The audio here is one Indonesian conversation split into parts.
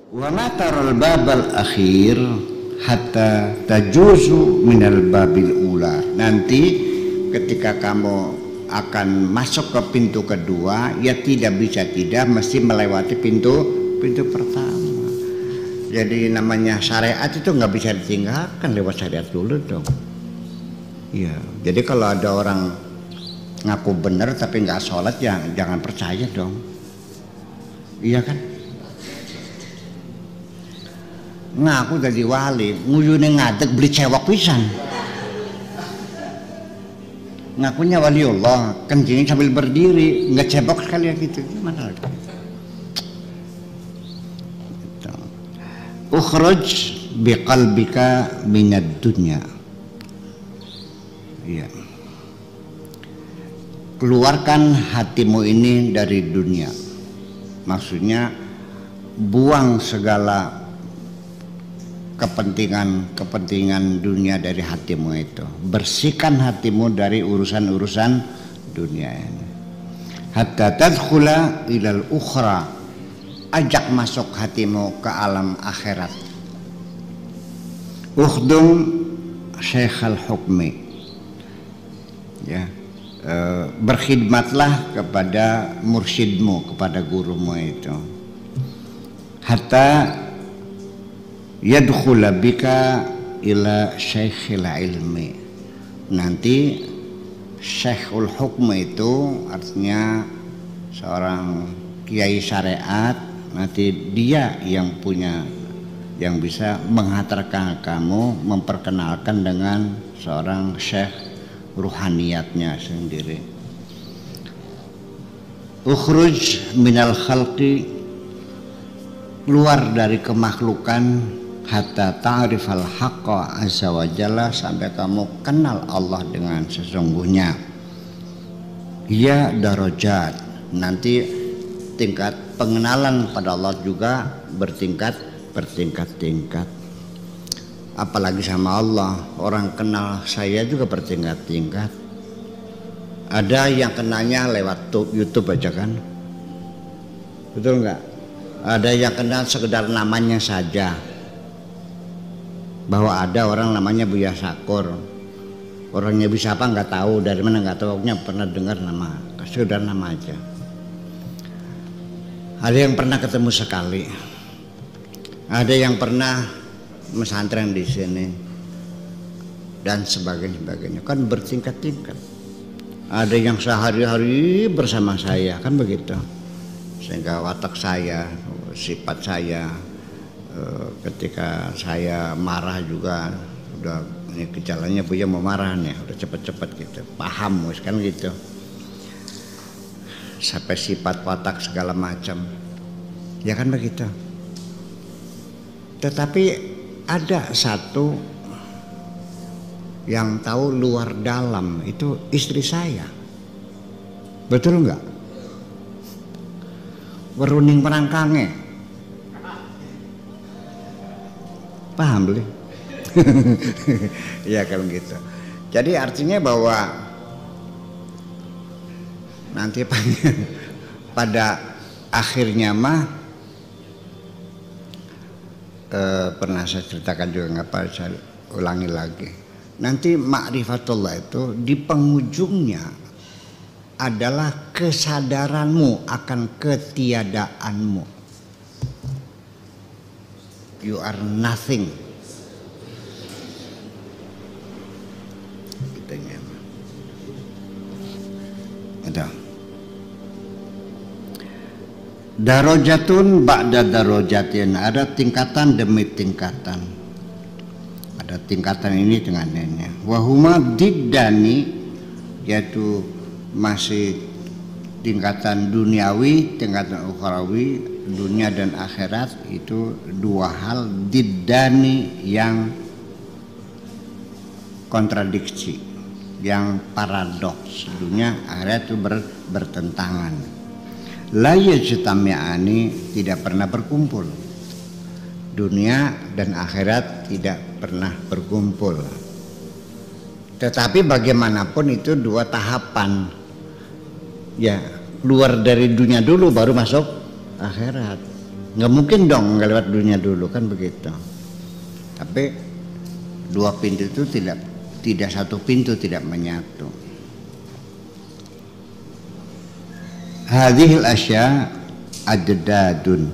Wa ma taral babal akhir hatta tajuzu minal babil ula. Nanti ketika kamu akan masuk ke pintu kedua, ya tidak mesti melewati pintu pertama. Jadi namanya syariat itu nggak bisa ditinggalkan, lewat syariat dulu dong. Iya. Jadi kalau ada orang ngaku benar tapi nggak sholat, ya jangan percaya dong. Iya kan? Ngaku jadi wali, nguyune ngadeg beli cewek pisan. Ngakunya waliullah, kencingin sambil berdiri, nggak cebok sekali ya gitu. Gimana lagi? Ukhruj biqalbika minad dunya. Iya. Keluarkan hatimu ini dari dunia. Maksudnya buang segala kepentingan dunia dari hatimu itu. Bersihkan hatimu dari urusan-urusan dunia ini. Hatta tadkhula ilal ukhra. Ajak masuk hatimu ke alam akhirat. Ukhdum Syekhal Hukmi. Ya. Berkhidmatlah kepada mursyidmu, kepada gurumu itu. Hatta yadkhula bika ila syekhil ilmi. Nanti Syekhul Hukm itu artinya seorang kiai syariat. Nanti dia yang bisa menghantarkan kamu, memperkenalkan dengan seorang syekh ruhaniyatnya sendiri. Ukhruj minal khalqi, keluar dari kemakhlukan, hatta ta'rifal haqqa azza wa jalla, sampai kamu kenal Allah dengan sesungguhnya. Ya darajat, nanti tingkat pengenalan pada Allah juga bertingkat-tingkat. Apalagi sama Allah, orang kenal saya juga bertingkat-tingkat. Ada yang kenalnya lewat YouTube aja kan, betul nggak? Ada yang kenal sekedar namanya saja, bahwa ada orang namanya Buya Sakur. Orangnya bisa apa nggak tahu, dari mana nggak tahu, pokoknya pernah dengar nama, sekedar nama aja. Ada yang pernah ketemu sekali, ada yang pernah mesantren di sini, dan sebagainya. Kan bertingkat-tingkat. Ada yang sehari-hari bersama saya, kan begitu. Sehingga watak saya, sifat saya, ketika saya marah juga udah, ini gejalanya Buya mau marah nih, udah cepet-cepet gitu, paham kan gitu. Sampai sifat watak segala macam, ya kan begitu. Tetapi ada satu yang tahu luar dalam, itu istri saya, betul nggak? Weruning perangkange, paham beli? Ya kalau gitu. Jadi artinya bahwa nanti pada akhirnya mah pernah saya ceritakan juga, nggak apa saya ulangi lagi. Nanti ma'rifatullah itu di penghujungnya adalah kesadaranmu akan ketiadaanmu. You are nothing. Gitunya. Ada. Darajatun ba'da darajatin, ada tingkatan demi tingkatan. Ada tingkatan ini dengan ini. Wahuma diddani, yaitu masih tingkatan duniawi, tingkatan ukhrawi, dunia dan akhirat itu dua hal diddani yang kontradiksi, yang paradoks. Dunia akhirat itu bertentangan. La yajtami'ani, tidak pernah berkumpul. Dunia dan akhirat tidak pernah berkumpul. Tetapi bagaimanapun itu dua tahapan. Ya, keluar dari dunia dulu baru masuk akhirat. Nggak mungkin dong nggak lewat dunia dulu, kan begitu. Tapi dua pintu itu tidak satu pintu tidak menyatu. Hadhil asya ajdadun,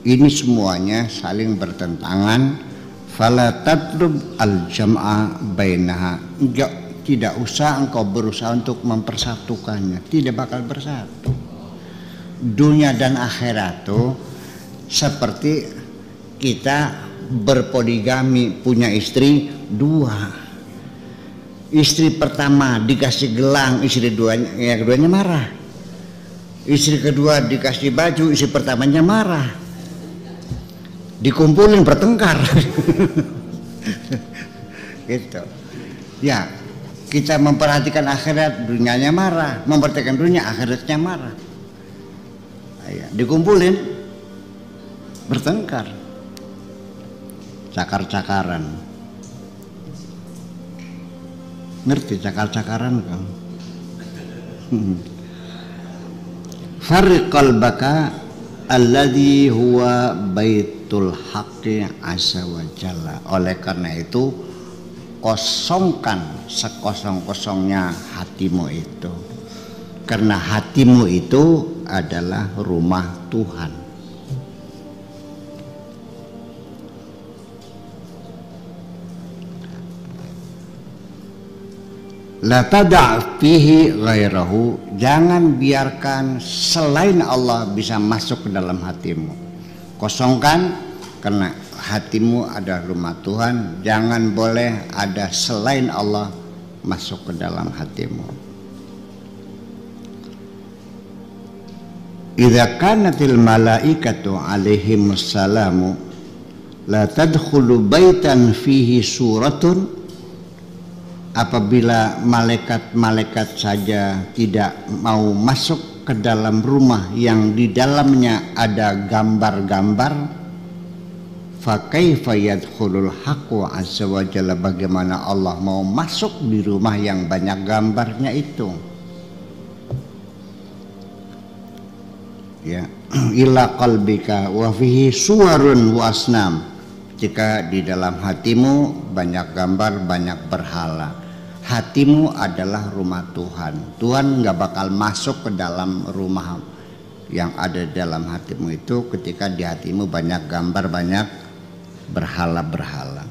ini semuanya saling bertentangan. Fala tatlub al jam'a bainaha, tidak usah engkau berusaha untuk mempersatukannya, tidak bakal bersatu. Dunia dan akhirat itu seperti kita berpoligami, punya istri dua. Istri pertama dikasih gelang, istri keduanya marah. Istri kedua dikasih baju, istri pertamanya marah. Dikumpulin bertengkar. Gitu. Ya, kita memperhatikan akhirat, dunianya marah, memperhatikan dunia, akhiratnya marah. Ya, dikumpulin bertengkar, cakar-cakaran. Ngerti cakar-cakaran kan? Farriq qalbaka alladhi huwa baitul haqqi azza wa jalla. Oleh karena itu kosongkan sekosong-kosongnya hatimu itu, karena hatimu itu adalah rumah Tuhan. La tada' fihi ghairahu, jangan biarkan selain Allah bisa masuk ke dalam hatimu. Kosongkan, karena hatimu adalah rumah Tuhan. Jangan boleh ada selain Allah masuk ke dalam hatimu. Idza kanatil malaikatu alaihimus salamu la tadkhulu baitan fihi suratun, apabila malaikat-malaikat saja tidak mau masuk ke dalam rumah yang di dalamnya ada gambar-gambar, fa kaifa yadkhulul haqqu azza wa jalla, bagaimana Allah mau masuk di rumah yang banyak gambarnya itu? Ya, ila qalbika wa fihi suwarun wa asnam, jika di dalam hatimu banyak gambar, banyak berhala. Hatimu adalah rumah Tuhan. Tuhan nggak bakal masuk ke dalam rumah yang ada dalam hatimu itu ketika di hatimu banyak gambar, banyak berhala-berhala.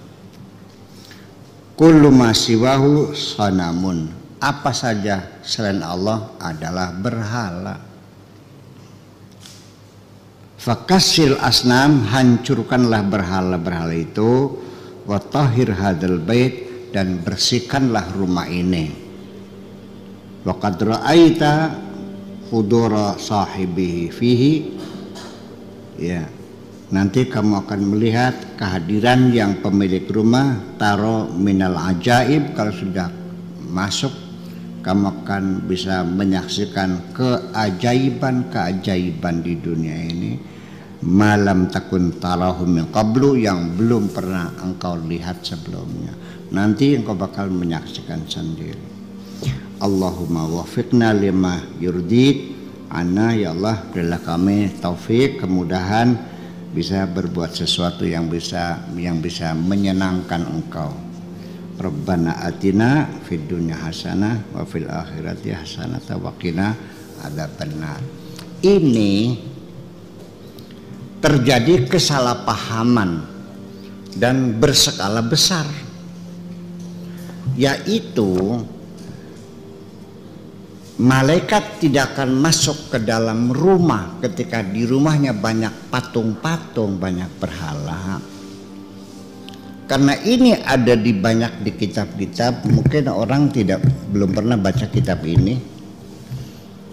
Kullu ma siwahu sanamun, apa saja selain Allah adalah berhala. Fakasil asnam, hancurkanlah berhala-berhala itu. Wa tahhir hadzal bait, dan bersihkanlah rumah ini. Wa qad ra'aita hudura sahibihi fihi, ya, nanti kamu akan melihat kehadiran yang pemilik rumah. Taro minal ajaib, kalau sudah masuk kamu akan bisa menyaksikan keajaiban-keajaiban di dunia ini. Malam takun tarahu min qablu, yang belum pernah engkau lihat sebelumnya. Nanti engkau bakal menyaksikan sendiri. Allahumma wafiqna lima yurdik anna, ya Allah berilah kami taufik, kemudahan bisa berbuat sesuatu yang bisa menyenangkan engkau. Rabbana atina fid dunya hasanah wa fil akhirati hasanah wa qina adzabannar. Ini terjadi kesalahpahaman dan berskala besar, yaitu malaikat tidak akan masuk ke dalam rumah ketika di rumahnya banyak patung-patung, banyak berhala. Karena ini ada banyak di kitab-kitab, mungkin orang belum pernah baca kitab ini.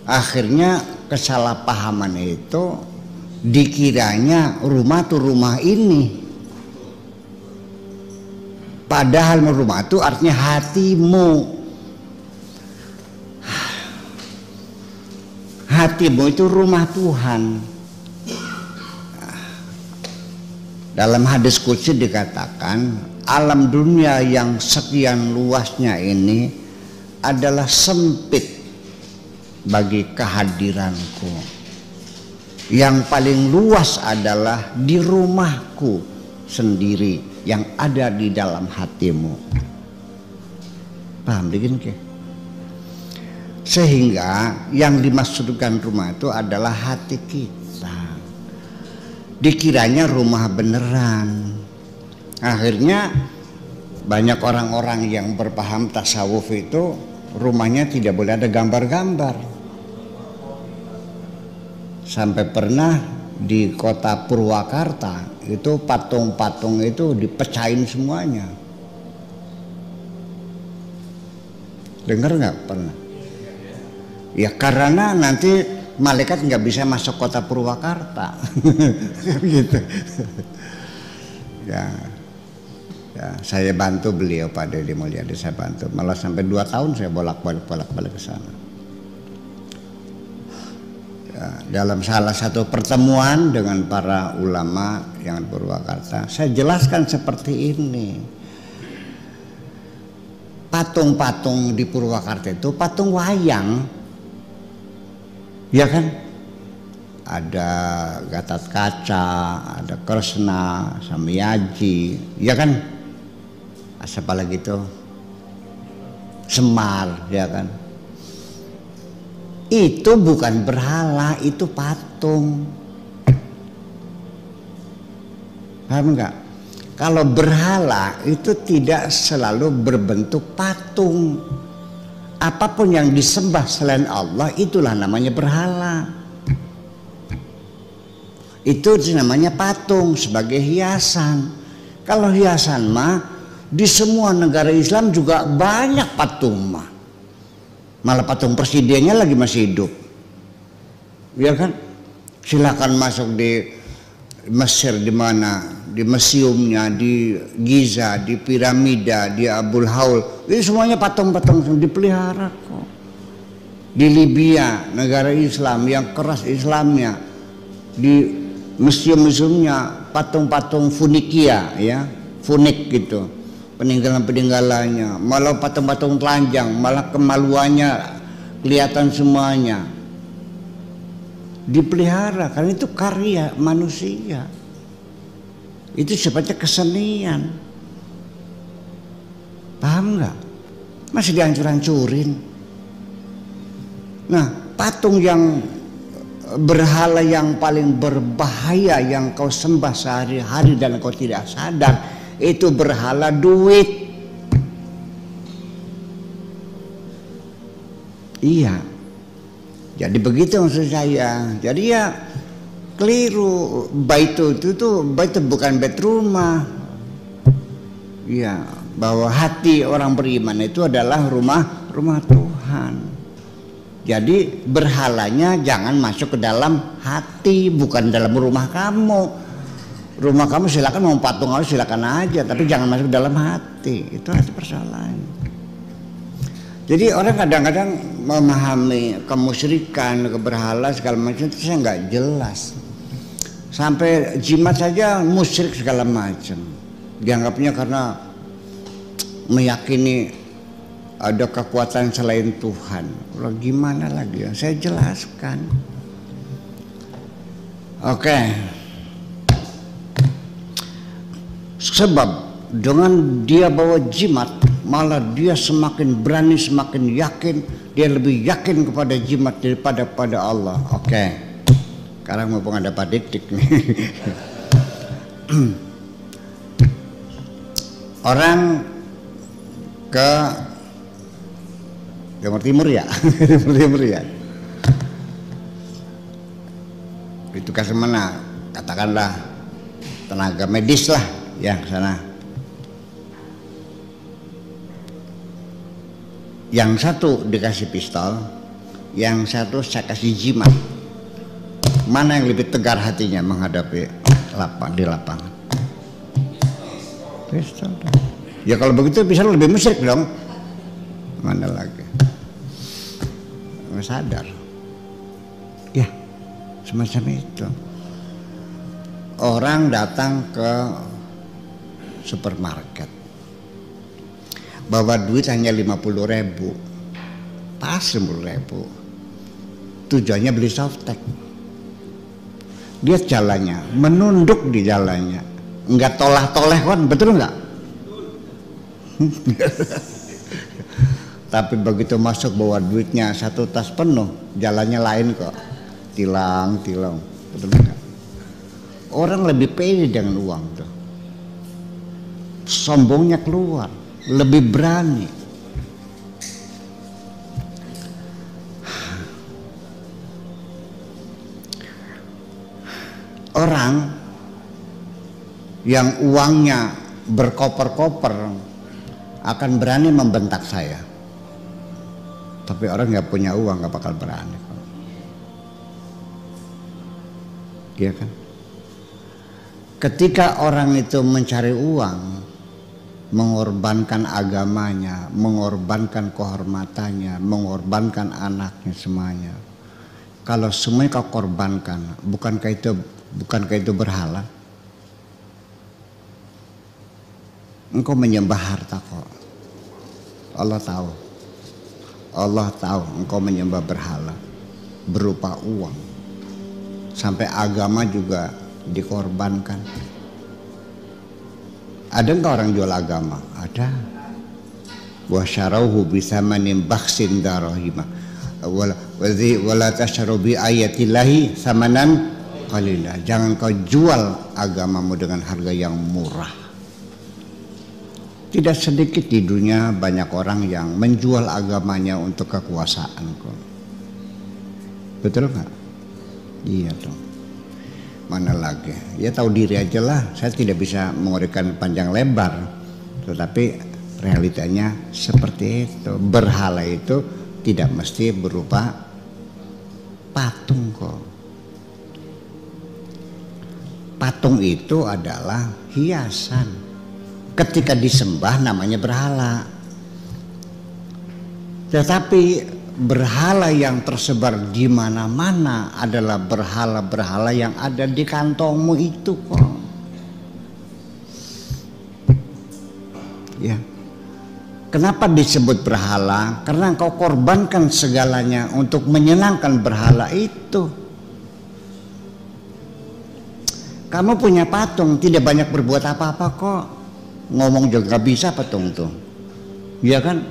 Akhirnya kesalahpahaman itu dikiranya rumah tuh rumah ini, padahal rumah itu artinya hatimu. Hatimu itu rumah Tuhan. Dalam hadis qudsi dikatakan, alam dunia yang sekian luasnya ini adalah sempit bagi kehadiranku. Yang paling luas adalah di rumahku sendiri yang ada di dalam hatimu. Paham bikin ke? Sehingga yang dimaksudkan rumah itu adalah hati kita. Dikiranya rumah beneran. Akhirnya banyak orang-orang yang berpaham tasawuf itu rumahnya tidak boleh ada gambar-gambar. Sampai pernah di kota Purwakarta itu patung-patung itu dipecahin semuanya. Dengar nggak pernah? Ya karena nanti malaikat nggak bisa masuk kota Purwakarta, gitu. Ya, saya bantu beliau Pak Deddy Mulyadi, saya bantu. Malah sampai 2 tahun saya bolak-balik ke sana. Ya, dalam salah satu pertemuan dengan para ulama yang di Purwakarta, saya jelaskan seperti ini. Patung-patung di Purwakarta itu patung wayang, ya kan? Ada Gatot Kaca, ada Kresna, Samiyaji, ya kan? Siapa lagi itu? Semar, ya kan? Itu bukan berhala, itu patung. Paham enggak? Kalau berhala itu tidak selalu berbentuk patung. Apapun yang disembah selain Allah itulah namanya berhala. Itu namanya patung sebagai hiasan. Kalau hiasan mah di semua negara Islam juga banyak patung mah. Malah patung presidennya lagi masih hidup. Ya kan? Silakan masuk di Mesir, di mana, di museumnya, di Giza, di piramida, di Abul Haul, ini semuanya patung-patung dipelihara kok. Di Libya, negara Islam yang keras Islamnya, di museum-museumnya patung-patung Funikia, ya, Funik gitu, peninggalan-peninggalannya, malah patung-patung telanjang, malah kemaluannya kelihatan semuanya. Dipelihara karena itu karya manusia, itu sifatnya kesenian. Paham nggak? Masih dihancur-hancurin. Nah, patung yang berhala yang paling berbahaya yang kau sembah sehari-hari dan kau tidak sadar itu berhala duit. Iya. Jadi begitu maksud saya. Jadi ya keliru. Baitu itu bukan bait rumah. Ya, bahwa hati orang beriman itu adalah rumah Tuhan. Jadi berhalanya jangan masuk ke dalam hati, bukan dalam rumah kamu. Rumah kamu silakan mau patung kamu silakan aja, tapi jangan masuk ke dalam hati. Itu hati persoalannya. Jadi orang kadang-kadang memahami kemusyrikan, keberhala segala macam itu saya nggak jelas. Sampai jimat saja musyrik segala macam. Dianggapnya karena meyakini ada kekuatan selain Tuhan. Loh, gimana lagi ya? Saya jelaskan. Oke. Sebab dengan dia bawa jimat, malah dia semakin berani, semakin yakin, dia lebih yakin kepada jimat daripada pada Allah. Oke. Sekarang mumpung ada Pak Didik nih. Orang ke Timur ya, Timur ya. Itu ke mana? Katakanlah tenaga medis lah, ya ke sana. Yang satu dikasih pistol, yang satu saya kasih jimat. Mana yang lebih tegar hatinya menghadapi di lapangan? Pistol. Ya kalau begitu bisa lebih musyrik dong. Mana lagi? Nggak sadar. Ya, semacam itu. Orang datang ke supermarket, bawa duit hanya 50.000, pas 10.000. Tujuannya beli softtek. lihat jalannya, menunduk di jalannya, nggak tolah-toleh kan, betul nggak? Tapi begitu masuk bawa duitnya 1 tas penuh, jalannya lain kok, tilang, betul nggak? Orang lebih pede dengan uang tuh, sombongnya keluar, lebih berani. Orang yang uangnya berkoper-koper akan berani membentak saya, tapi orang nggak punya uang nggak bakal berani, iya kan? Ketika orang itu mencari uang, mengorbankan agamanya, mengorbankan kehormatannya, mengorbankan anaknya semuanya. Kalau semuanya kau korbankan, bukankah itu berhala? Engkau menyembah harta kok. Allah tahu engkau menyembah berhala berupa uang. Sampai agama juga dikorbankan. Ada enggak orang jual agama? Ada. Wa syarauhu bisamanin bakhsin darahima wala tasyaru bi ayatillahi samanan qalila. Jangan kau jual agamamu dengan harga yang murah. Tidak sedikit di dunia banyak orang yang menjual agamanya untuk kekuasaan kok. Betul nggak? Iya dong. Mana lagi? Ya tahu diri aja lah. Saya tidak bisa menguraikan panjang lebar, tetapi realitanya seperti itu. Berhala itu tidak mesti berupa patung kok. Patung itu adalah hiasan. Ketika disembah namanya berhala. Tetapi berhala yang tersebar di mana-mana adalah berhala-berhala yang ada di kantongmu itu kok. Ya. Kenapa disebut berhala? Karena engkau korbankan segalanya untuk menyenangkan berhala itu. Kamu punya patung, tidak banyak berbuat apa-apa kok. Ngomong juga gak bisa patung tuh. Ya kan?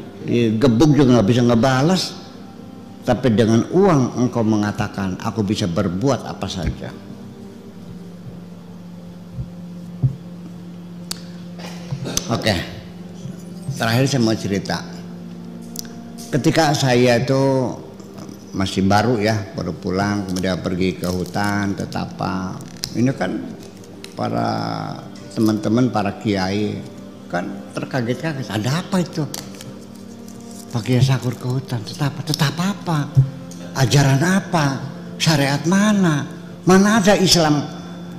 Gebuk juga gak bisa ngebalas. Tapi dengan uang engkau mengatakan, aku bisa berbuat apa saja. Oke. Terakhir saya mau cerita. Ketika saya itu masih baru ya, baru pulang, kemudian pergi ke hutan, ke Tapa. Ini kan para teman-teman, para kiai kan terkaget-kaget. Ada apa itu? Pakai sakur ke hutan, tetap apa? Ajaran apa? Syariat mana? Mana ada Islam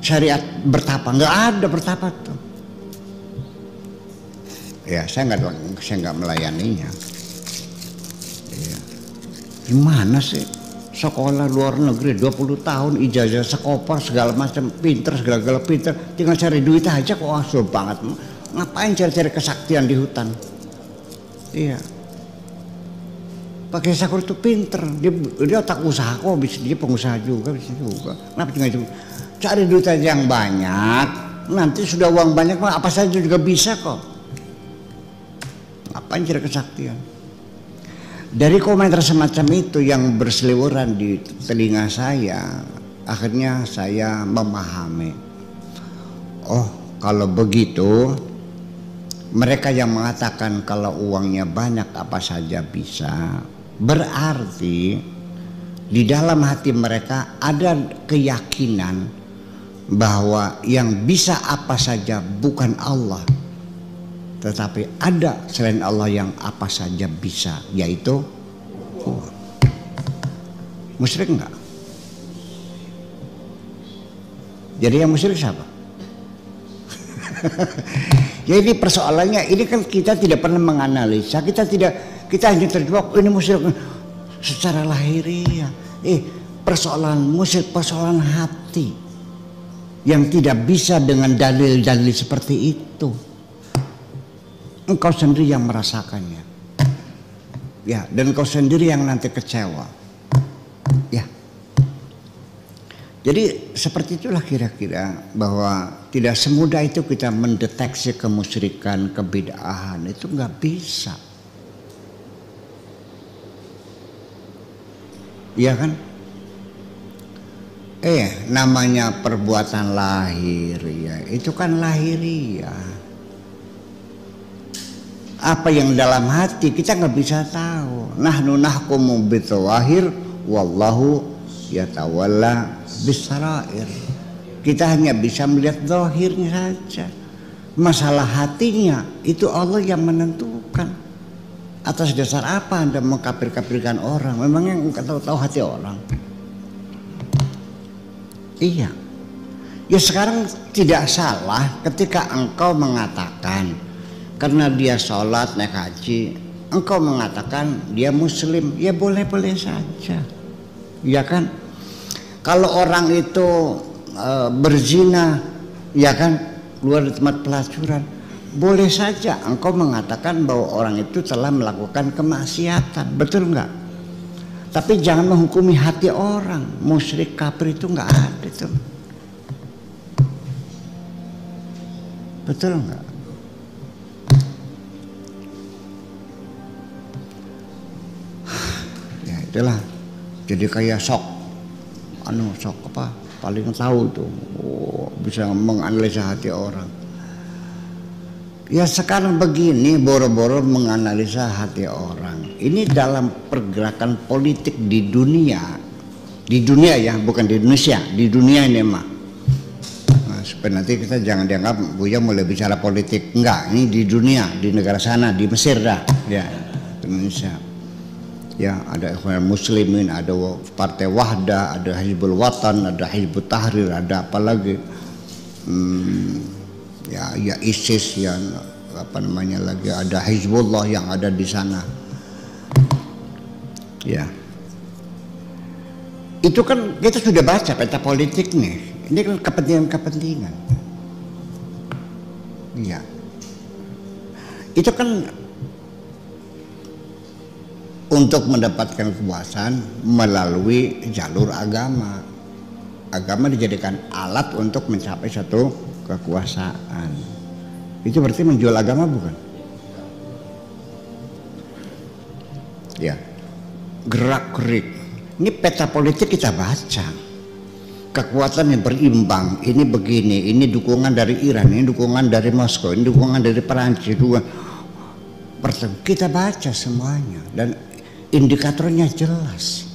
syariat bertapa? Nggak ada bertapa tuh. Ya saya nggak melayaninya. Ya. Gimana sih? Sekolah luar negeri 20 tahun, ijazah sekoper segala macam, pinter segala pinter, tinggal cari duit aja kok asuh banget. Ngapain cari-cari kesaktian di hutan? Iya. Pakai sakur itu pinter, dia otak usaha kok, dia pengusaha juga, bisa juga. Kenapa tinggal cari duit aja yang banyak, nanti sudah uang banyak mah apa saja juga bisa kok. Ngapain cari kesaktian? Dari komentar semacam itu yang berseliweran di telinga saya, akhirnya saya memahami. Oh, kalau begitu, mereka yang mengatakan kalau uangnya banyak apa saja bisa, berarti di dalam hati mereka ada keyakinan bahwa yang bisa apa saja bukan Allah, tetapi ada selain Allah yang apa saja bisa, yaitu uang. Musyrik enggak? Jadi yang musyrik siapa? Ya ini persoalannya, ini kan kita tidak pernah menganalisa, kita hanya terjebak ini musyrik secara lahiriah. Persoalan musyrik persoalan hati yang tidak bisa dengan dalil-dalil seperti itu. Engkau sendiri yang merasakannya, ya, dan engkau sendiri yang nanti kecewa, ya. Jadi seperti itulah kira-kira, bahwa tidak semudah itu kita mendeteksi kemusyrikan, kebid'ahan, itu nggak bisa. Iya kan? Namanya perbuatan lahir ya, itu kan lahiriah. Apa yang dalam hati kita nggak bisa tahu. Nahnu nahkumu bidzawahir wallahu yatawalla bisarair. Kita hanya bisa melihat zahirnya saja. Masalah hatinya itu Allah yang menentukan. Atas dasar apa Anda mengkafir-kafirkan orang? Memangnya engkau tahu hati orang? Iya. Ya sekarang tidak salah ketika engkau mengatakan karena dia sholat naik haji, engkau mengatakan dia muslim, ya boleh-boleh saja. Ya kan? Kalau orang itu berzina, ya kan, keluar dari tempat pelacuran, boleh saja engkau mengatakan bahwa orang itu telah melakukan kemaksiatan, betul enggak? Tapi jangan menghukumi hati orang. Musyrik kafir itu enggak ada itu. Betul enggak? Ya itulah. Jadi kayak sok apa? Paling tahu tuh. Bisa menganalisa hati orang. Ya sekarang begini, boro-boro menganalisa hati orang. Ini dalam pergerakan politik di dunia ya, bukan di Indonesia, di dunia ini mah. Nah, supaya nanti kita jangan dianggap Buya mulai bicara politik, enggak. Ini di dunia, di negara sana, di Mesir dah, ya, Indonesia. Ya ada Ikhwan Muslimin, ada Partai Wahdah, ada Hizbul Watan, ada Hizbut Tahrir, ada apa lagi? Ya ISIS, yang apa namanya lagi, ada Hizbullah yang ada di sana. Ya, itu kan kita sudah baca peta politik nih. Ini kan kepentingan. Iya, itu kan untuk mendapatkan kekuasaan melalui jalur agama. Agama dijadikan alat untuk mencapai satu kekuasaan. Itu berarti menjual agama bukan? Ya. Gerak-gerik. Ini peta politik kita baca. Kekuatan yang berimbang, ini begini, ini dukungan dari Iran, ini dukungan dari Moskow, ini dukungan dari Perancis, kita baca semuanya dan indikatornya jelas.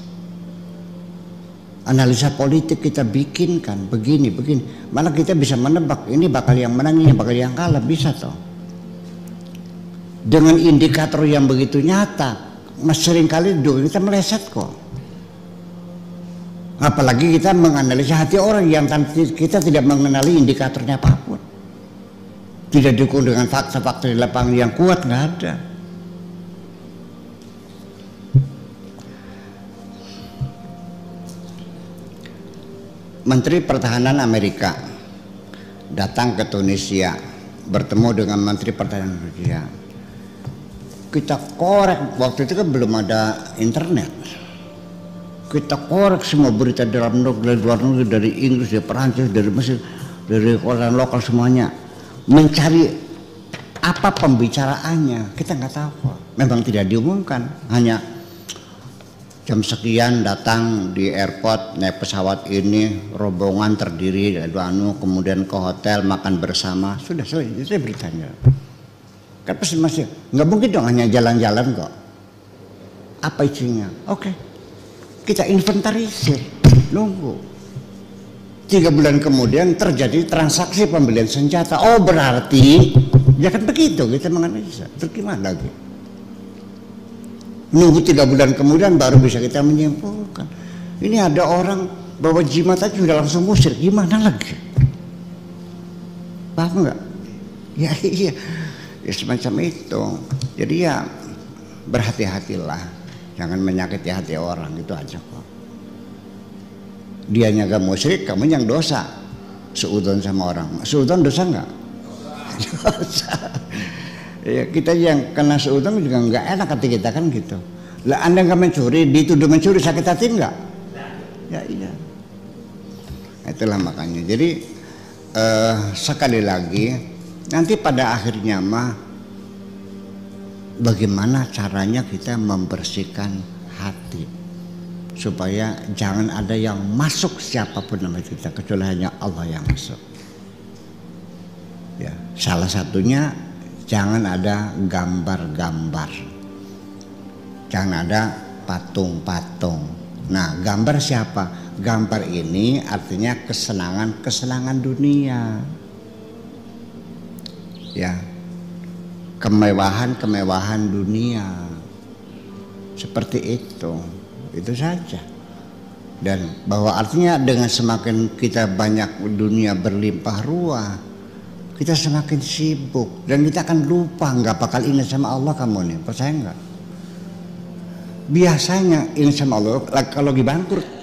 Analisa politik kita bikinkan begini. Malah kita bisa menebak ini bakal yang menang, ini bakal yang kalah, bisa toh. Dengan indikator yang begitu nyata, seringkali kita meleset kok. Apalagi kita menganalisa hati orang yang kita tidak mengenali indikatornya apapun. Tidak didukung dengan fakta-fakta di lapangan yang kuat, nggak ada. Menteri Pertahanan Amerika datang ke Tunisia, bertemu dengan Menteri Pertahanan Indonesia. Kita korek, waktu itu kan belum ada internet. Kita korek semua berita dalam negeri, dari luar negeri, dari Inggris, dari Perancis, dari Mesir, dari koran lokal semuanya, mencari apa pembicaraannya. Kita nggak tahu kok. Memang tidak diumumkan, hanya jam sekian datang di airport, naik pesawat ini, rombongan terdiri dari kemudian ke hotel, makan bersama, sudah selesai, itu beritanya. Kan pasti masih nggak mungkin dong hanya jalan-jalan kok. Apa isinya? Oke, kita inventarisir, nunggu. 3 bulan kemudian terjadi transaksi pembelian senjata. Oh berarti, ya kan begitu kita menganalisa. Terus gimana lagi? Nunggu 3 bulan kemudian baru bisa kita menyimpulkan. Ini ada orang bawa jimat aja sudah langsung musyrik, gimana lagi? Paham nggak? Ya iya, ya semacam itu. Jadi ya berhati-hatilah, jangan menyakiti hati orang, itu aja kok. Dianya gak musyrik, kamu yang dosa. Seudon sama orang, seudon dosa nggak? Dosa. Ya, kita yang kena seudon juga nggak enak hati kita kan gitu. Lah Anda nggak mencuri, dituduh mencuri, sakit hati nggak? Ya iya. Itulah makanya. Jadi sekali lagi nanti pada akhirnya mah bagaimana caranya kita membersihkan hati supaya jangan ada yang masuk siapapun nama kita kecuali hanya Allah yang masuk. Ya, salah satunya jangan ada gambar-gambar, jangan ada patung-patung. Nah, gambar siapa? Gambar ini artinya kesenangan dunia, ya, kemewahan dunia, seperti itu saja. Dan bahwa artinya dengan semakin kita banyak dunia berlimpah ruah, kita semakin sibuk dan kita akan lupa, nggak bakal ingat sama Allah. Kamu nih percaya nggak? Biasanya ingat sama Allah kalau lagi bangkrut.